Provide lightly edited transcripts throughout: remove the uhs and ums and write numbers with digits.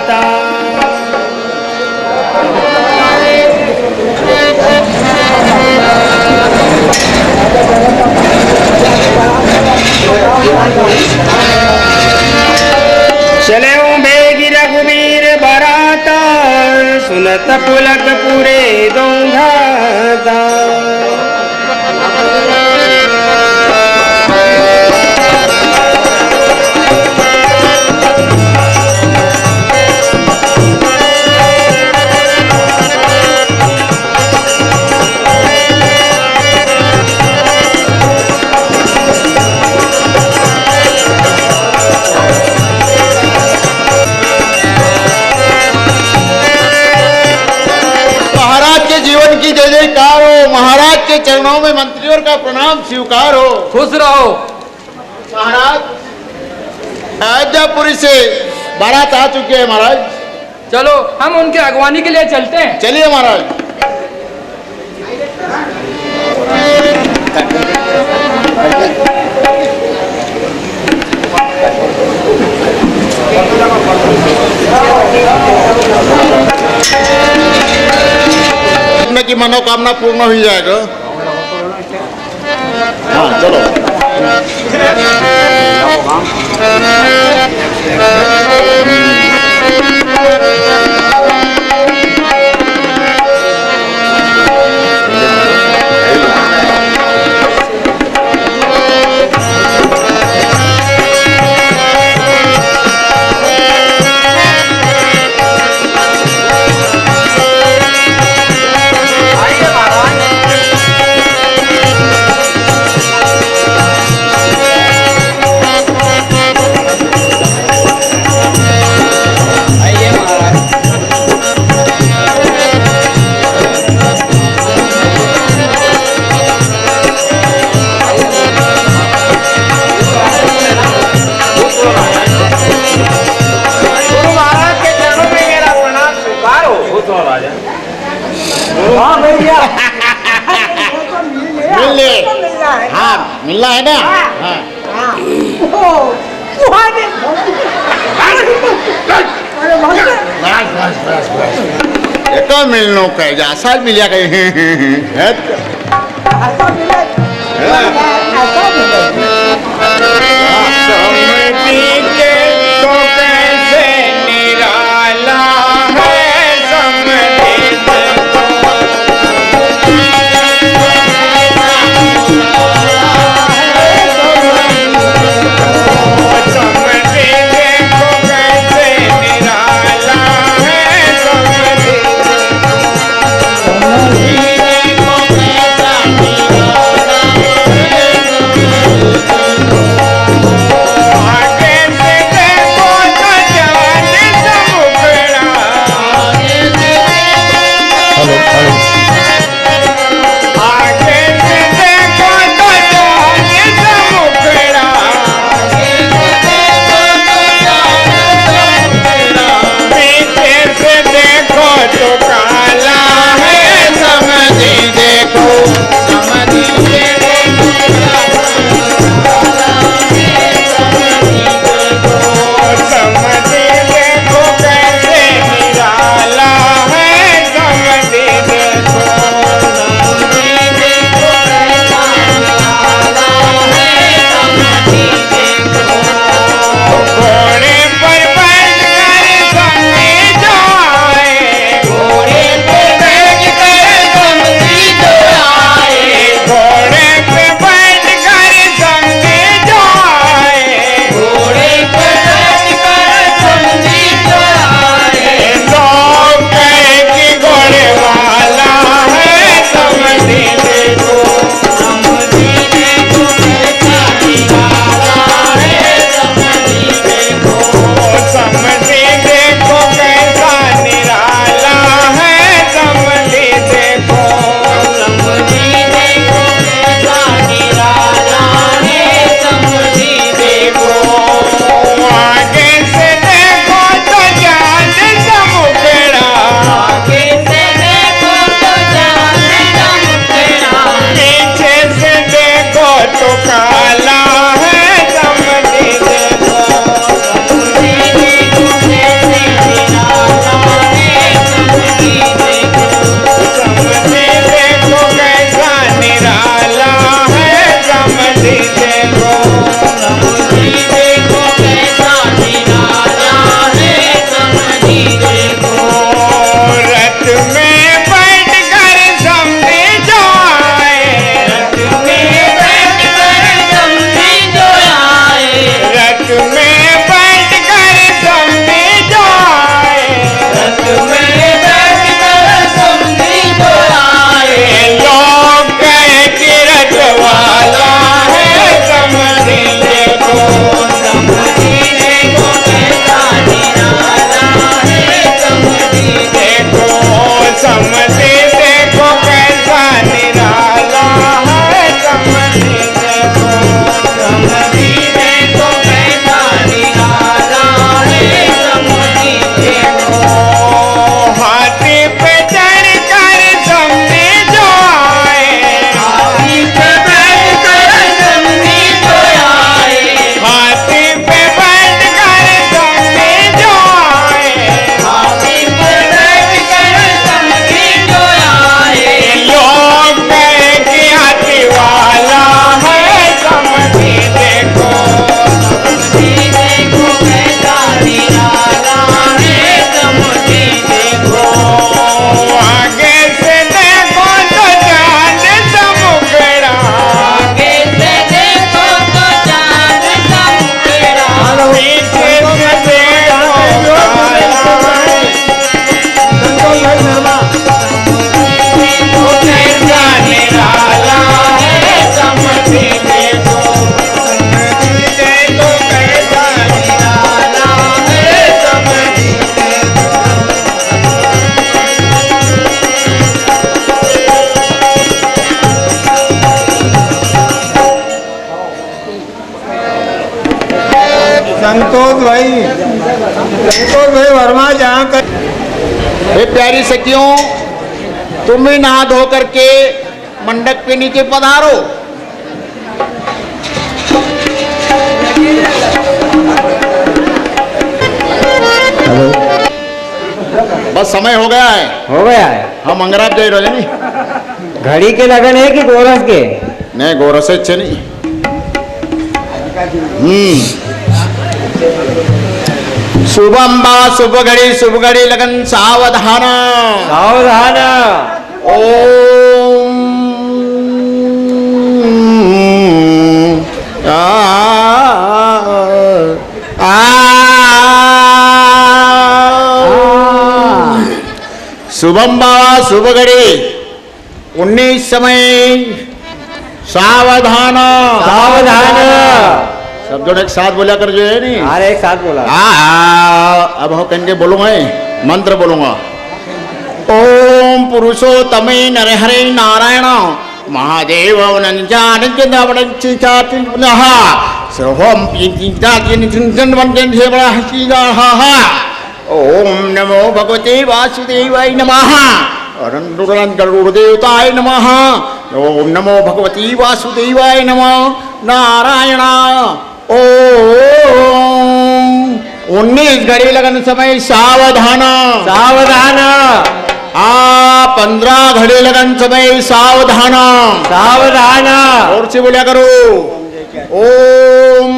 बराता। चले बेगी रघुवीर बराता, सुनत पुलक पूरे दोंघाता। जीवन की जय जयकार हो। महाराज के चरणों में मंत्रियों का प्रणाम स्वीकार हो। खुश रहो महाराज, अयोध्यापुरी से बारात आ चुके हैं महाराज। चलो हम उनके अगवानी के लिए चलते हैं। चलिए महाराज। की मनोकामना पूर्ण हो जाएगा। हाँ चलो। मिलना है ना। तो मिलनो कह जा साल मिलिया तो भाई वर्मा जहाँ कर हे प्यारी सखियों, तुम भी नहा धो करके मंडप के नीचे पधारो। बस समय हो गया है। हो गया है। हम अंगराब जय रजनी घड़ी के लगन है कि गोरस के? नहीं, गौरव से अच्छे नहीं। शुभम बा शुभ घड़ी लगन सावधाना सावधान। ओम शुभम बाबा शुभ घड़ी 19 समय सावधान सावधान। सब जोड़ एक साथ बोला कर जो है नहीं। अरे एक साथ बोला। अब हो कहेंगे बोलूंगा, मंत्र बोलूंगा। ओम पुरुषोत्तमे नरहरे नारायण महादेव ओम नमो भगवते वासुदेवाय नमः। गरुड़देवताय नमः। ओम नमो भगवती वासुदेवाय नमः। नारायण। ओम 19 घड़ी लगन समय सावधान सावधान। 15 घड़ी लगन समय सावधान सावधान। और से बोलिया करो। ओम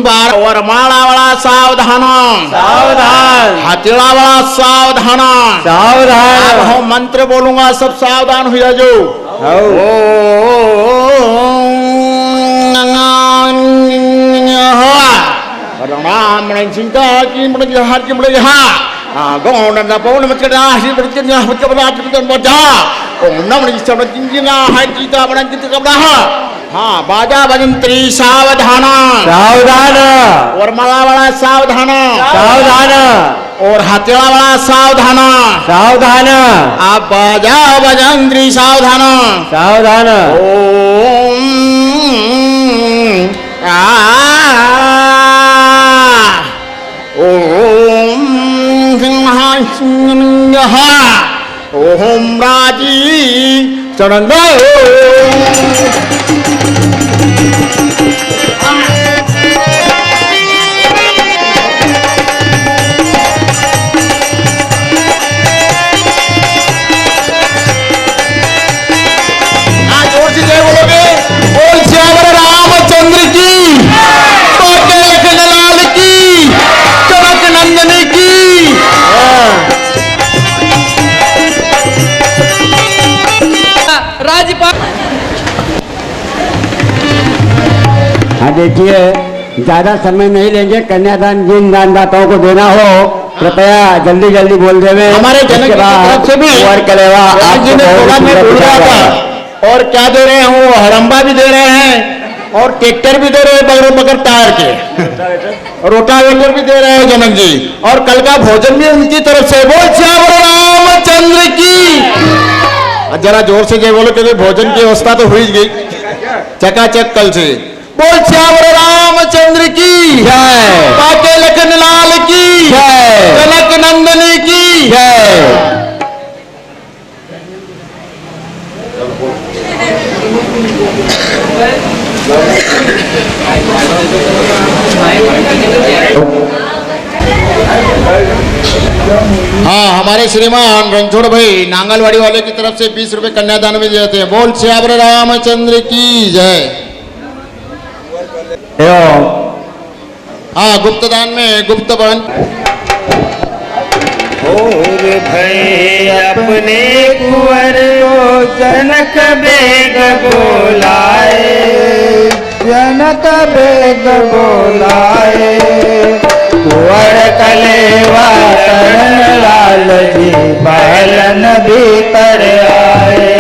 12 वरमाला वाला सावधान सावधान। हाथीड़ा वाला सावधान सावधान। अब हम मंत्र बोलूंगा, सब सावधान हो जाओ। राम चिंता की हर की बड़े गौन पौन हाँ बाजा बजंत्री सावधान सावधान। वरमाला वाला सावधान सावधान। और हथेड़ा वाला सावधान सावधान। आप बाजा बजंत्री सावधान सावधान। ओम ओम ओम राजी चरण हाँ देखिए, ज्यादा समय नहीं लेंगे। कन्यादान जिन दानदाताओं को देना हो कृपया जल्दी जल्दी बोल देवे। हमारे जनक की तरफ से भी और कलेवा जी ने थोड़ा मैं भूल रहा था। और क्या दे रहे हैं वो हरम्बा भी दे रहे हैं और ट्रैक्टर भी दे रहे हैं बगैर बगैर टायर के, रोटावेटर भी दे रहे हैं जनक जी। और कल का भोजन भी उनकी तरफ से। बोल श्याम रामचंद्र की। जरा जोर से जय बोलो क्योंकि भोजन की व्यवस्था तो हुई गई चकाचक कल से। बोल श्याम रामचंद्र की जय। पाके लखन लाल की जय। जनक नंदनी की जय। हाँ हमारे श्रीमान रणछोड़ भाई नांगलवाड़ी वाले की तरफ से 20 रुपए कन्यादान में देते हैं। बोल श्याम रामचंद्र की जय। हाँ गुप्त दान में गुप्त बन और भई अपने कुंवर को जनक बेग बोलाए, जनक बेग बोलाए। कुंवर कलेवा करण लाल जी बहलन भीतर आए।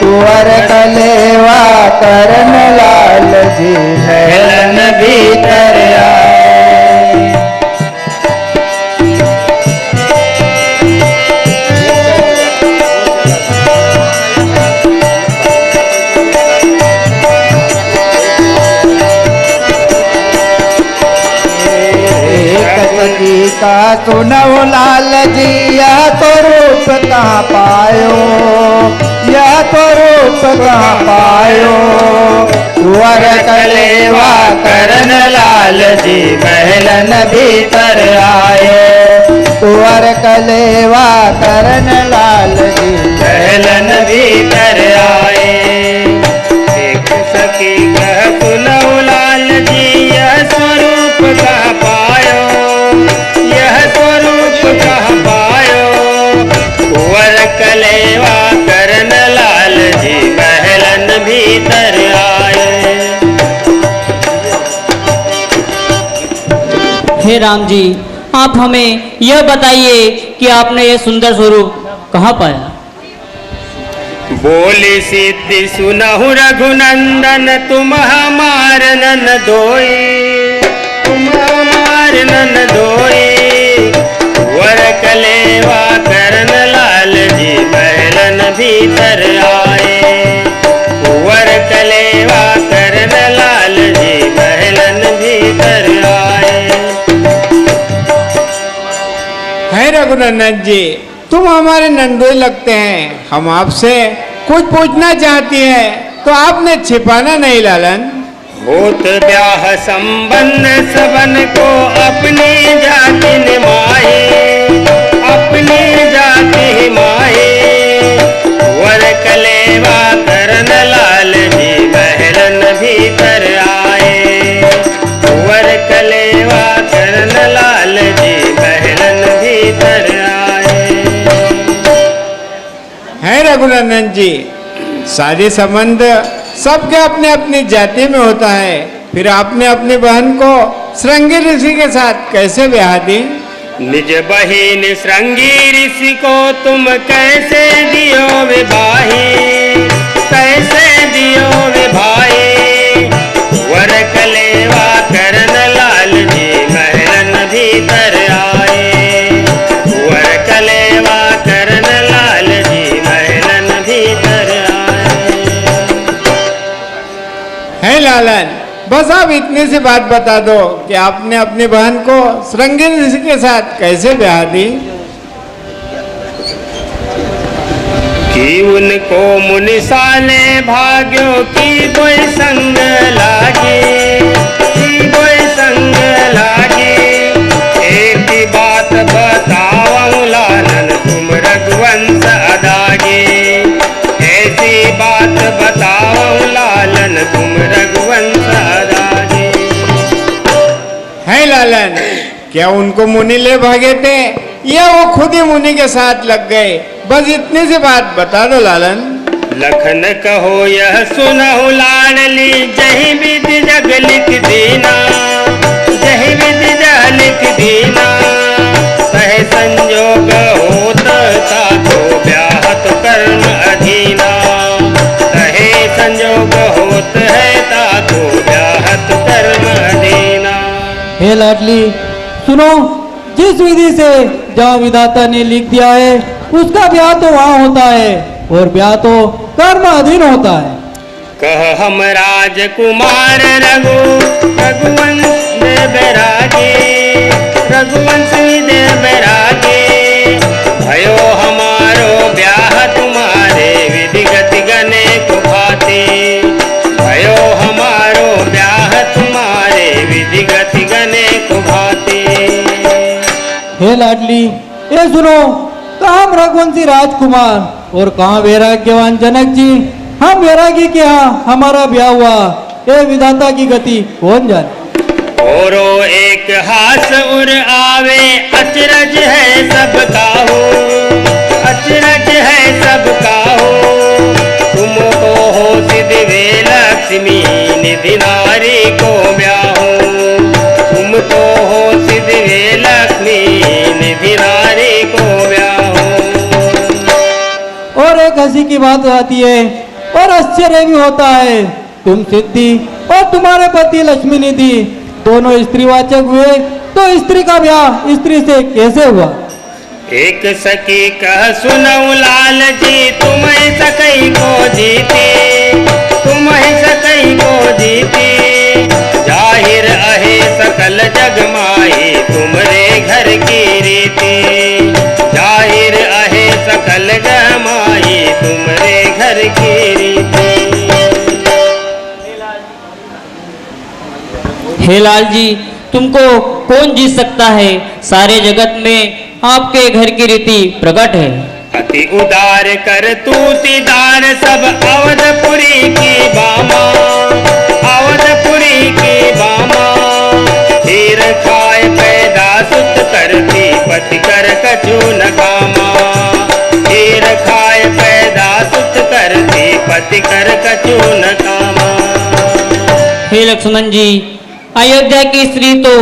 कुंवर कलेवा करण लाल जी बहलन भीतर आए। सखी का सुनऊ लाल जी, यह तो रूप कहाँ पायो, यह तो रूप कहाँ पायो। कुंवर कलेवा करन लाल जी, महलन भीतर आए। कुंवर कलेवा करन लाल जी, महलन भीतर आए। एक सखी कह सुनऊ लाल जी, यह स्वरूप कहाँ पायो, यह स्वरूप कहाँ पायो। कुंवर कलेवा करन लाल जी, महलन भीतर आए। हे राम जी, आप हमें यह बताइए कि आपने ये सुंदर स्वरूप कहाँ पाया। बोली सिद्धि सुनहु रघुनंदन, तुम हमार नन धोई, तुम हमार नन धोई। वर कलेवा करन लाल जी, महलन भीतर आए। वर कलेवा करन लाल जी, महलन भीतर आए। है रघुनंदन जी, तुम हमारे नंदोई लगते हैं। हम आपसे कुछ पूछना चाहती हैं, तो आपने छिपाना नहीं लालन। होत ब्याह संबंध सबन को अपनी जाति निमाहे, अपनी जाति माहे। वर कलेवा करन लाल जी, महलन भीतर आए। वर कलेवा करन लाल जी, महलन भीतर आए। है रघुनंदन जी, शादी संबंध सबके अपने अपनी जाति में होता है, फिर आपने अपनी बहन को श्रृंगी ऋषि के साथ कैसे ब्याह दी। निज बहिन श्रृंगी ऋषि को तुम कैसे दियो विभाही, कैसे दियो विभाही। वर कलेवा करन लाल जी, महलन भीतर आए। वर कलेवा करन लाल जी, महलन भीतर आए। है लालन, बस आप इतनी सी बात बता दो कि आपने अपनी बहन को श्रृंगी ऋषि के साथ कैसे ब्याह दी। कि उनको मुनिसाले भाग्यों की कोई संग लागे, की कोई संग लागे। एक ही बात बताऊं लालन, तुम रघुवंश अदागे। ऐसी बात बताऊं लालन, तुम रघुवंश अदागे। है लालन, क्या उनको मुनि ले भागे थे या वो खुद ही मुनि के साथ लग गए। बस इतनी सी बात बता दो लालन। लखन कहो यह सुनहु लाडली, जही विधि जग लिख दीना, जही विधि जग लिख दीना। कहे संजोग होत ताको ब्याहत कर्म अधीना, कहे संजोग होत है ताको ब्याहत कर्म अधीना। हे लाडली सुनो, जिस विधि से जहाँ विधाता ने लिख दिया है उसका ब्याह तो वहाँ होता है, और ब्याह तो कर्म अधीन होता है। कह हम राजकुमार रघुवंश देव रागे, रघुवंश देव रागे। भयो हमारो ब्याह तुम्हारे विधिगत गने को भाते, भयो हमारो ब्याह तुम्हारे विधिगत गने को भाते। हे लाडली ये सुनो, कहाँ रघुवंशी राजकुमार और कहाँ वैराग्यवान जनक जी। हम वैरागी के यहाँ हमारा ब्याह हुआ, ये विधाता की गति कौन जाने। औरो एक हास उर आवे, अचरज है सबका हो, अचरज है सबका हो। तुमको हो सिद्धि वे लक्ष्मी, निधि नारी को ब्याहो। तुमको हो सिद्धि वे लक्ष्मी, निधि नारी को ब्याहो। और एक हंसी की बात आती है और आश्चर्य भी होता है, तुम सिद्धि और तुम्हारे पति लक्ष्मी निधि दोनों स्त्रीवाचक हुए, तो स्त्री का ब्याह स्त्री से कैसे हुआ। एक सखी कह सुनऊ लाल जी, तुम ही सकई को जीते, तुम ही सकई को जीते। जाहिर अहे सकल जग माही, तुमरे की रीति, जाहिर आहे सकल गमाई तुमरे घर की रीति। हे लाल जी, तुमको कौन जीत सकता है? सारे जगत में आपके घर की रीति प्रकट है। अति उदार कर तूतीदार सब अवधपुरी की बामा, अवधपुरी की बामा। हीर खाए पैदा सुत करती पति कर कछु न कामा, हीर खाए पैदा सुत करती पति कर कछु न कामा। हे लक्ष्मण जी, अयोध्या की स्त्री तो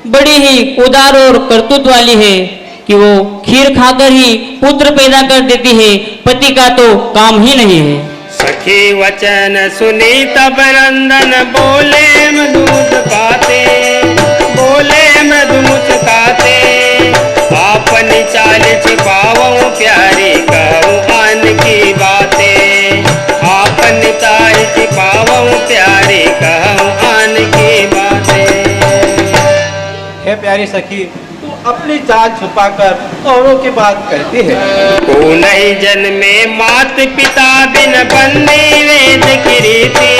बड़ी ही उदार और करतूत वाली है कि वो खीर खाकर ही पुत्र पैदा कर देती है, पति का तो काम ही नहीं है। सखी वचन सुनी तब रंदन बोले मधु मुस्काते, बोले मधु मुस्काते। आपनी चाल छिपाऊं प्यारी कहूँ आन की बातें, आपनी चाल छिपाऊं प्यारी कहूँ आन की बातें। हे प्यारी सखी, तू अपनी चाल छुपाकर औरों की बात करती है। को नहीं जन्मे मात पिता बिन बंदी वेद की रीति,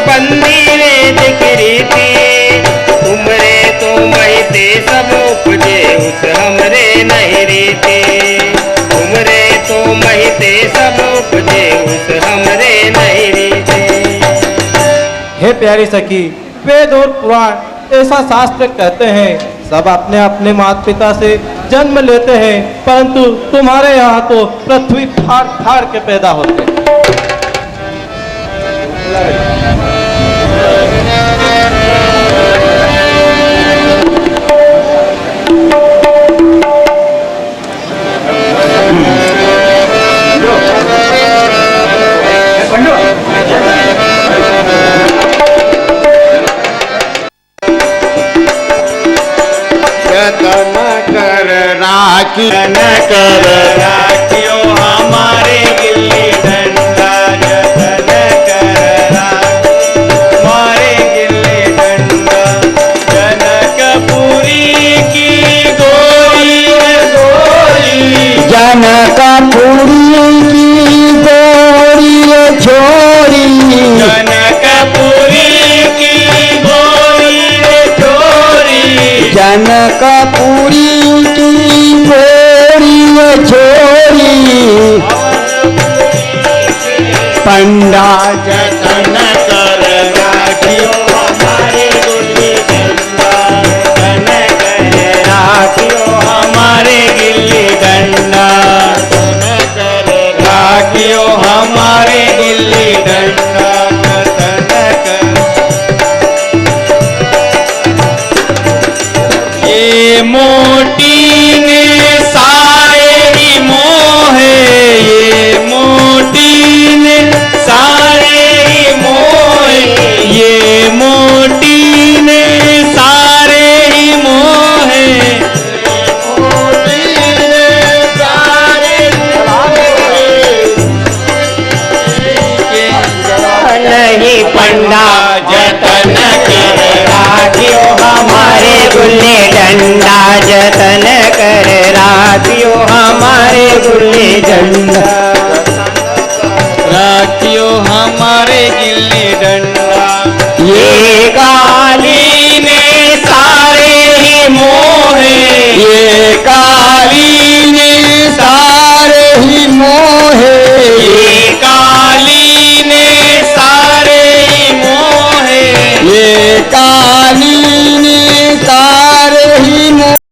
बंदी वेद की रीति। तुमरे तो महिते सब उपजे उस हमरे नहीं रीति, तुमरे तो महिते सब उपजे उस हमरे नहीं रीति। हे प्यारी सखी, वेद और पुराण ऐसा शास्त्र कहते हैं सब अपने अपने माता पिता से जन्म लेते हैं, परंतु तुम्हारे यहाँ तो पृथ्वी फाड़ फाड़ के पैदा होते हैं। जतन कर राखियो हमारे गिल्ली डंडा, जतन कर हमारे गिल्ली डंडा। जनकपुरी की गोरी गोरी, जनकपुरी की गोरी छोरी, जनकपुरी की गोरी छोरी, जनकपुरी की गोरी छोरी। पंडा जतन कर राखियो हमारे गिल्ली डंडा, जतन कर राखियो हमारे गिल्ली डंडा, जतन कर राखियो हमारे गिल्ली डंडा, जतन कर। ये मोटी ने सारे मोह, ये मोटी ने सारे मोह, ये मोटी ने सारे मोह, मोटी ने सारे नहीं पंडा जतन कर राखियो हमारे गुल्ली डंडा, जतन कर राखियो हमारे गुल्ली डंडा, राखियो हमारे गिल्ली डंडा।